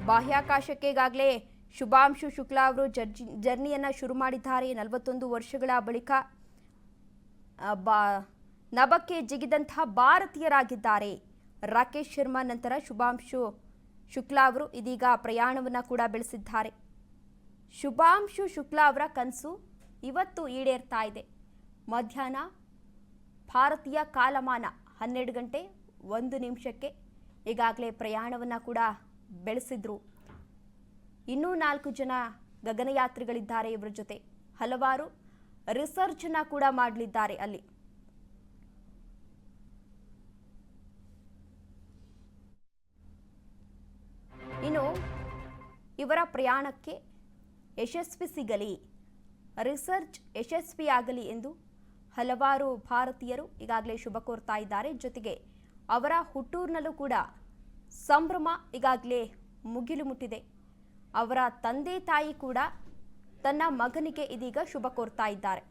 ಬಾಹ್ಯಾಕಾಶಕ್ಕೆ ಈಗಾಗಲೇ ಶುಭಾಂಶು ಶುಕ್ಲಾ ಅವರು ಜರ್ನಿಯನ್ನು ಶುರು ಮಾಡಿದ್ದಾರೆ. 41 ವರ್ಷಗಳ ಬಳಿಕ ನಭಕ್ಕೆ ಜಿಗಿದಂತಹ ಭಾರತೀಯರಾಗಿದ್ದಾರೆ. ರಾಕೇಶ್ ಶರ್ಮಾ ನಂತರ ಶುಭಾಂಶು ಶುಕ್ಲಾ ಅವರು ಇದೀಗ ಪ್ರಯಾಣವನ್ನು ಕೂಡ ಬೆಳೆಸಿದ್ದಾರೆ. ಶುಭಾಂಶು ಶುಕ್ಲಾ ಅವರ ಕನಸು ಇವತ್ತು ಈಡೇರ್ತಾ ಇದೆ. ಮಧ್ಯಾಹ್ನ ಭಾರತೀಯ ಕಾಲಮಾನ 12 ಗಂಟೆ 1 ನಿಮಿಷಕ್ಕೆ ಈಗಾಗಲೇ ಪ್ರಯಾಣವನ್ನು ಕೂಡ ಬೆಳೆಸಿದ್ರು. ಇನ್ನೂ 4 ಜನ ಗಗನಯಾತ್ರಿಗಳಿದ್ದಾರೆ. ಇವರ ಜೊತೆ ಹಲವಾರು ರಿಸರ್ಚ್ ಅನ್ನ ಕೂಡ ಮಾಡಲಿದ್ದಾರೆ. ಅಲ್ಲಿ ಇನ್ನು ಇವರ ಪ್ರಯಾಣಕ್ಕೆ ಯಶಸ್ವಿ ಸಿಗಲಿ, ರಿಸರ್ಚ್ ಯಶಸ್ವಿಯಾಗಲಿ ಎಂದು ಹಲವಾರು ಭಾರತೀಯರು ಈಗಾಗಲೇ ಶುಭ ಕೋರ್ತಾ ಇದ್ದಾರೆ. ಜೊತೆಗೆ ಅವರ ಹುಟ್ಟೂರಿನಲ್ಲೂ ಕೂಡ ಸಂಭ್ರಮ ಈಗಾಗಲೇ ಮುಗಿಲು ಮುಟ್ಟಿದೆ. ಅವರ ತಂದೆ ತಾಯಿ ಕೂಡ ತನ್ನ ಮಗನಿಗೆ ಇದೀಗ ಶುಭ ಕೋರ್ತಾ ಇದ್ದಾರೆ.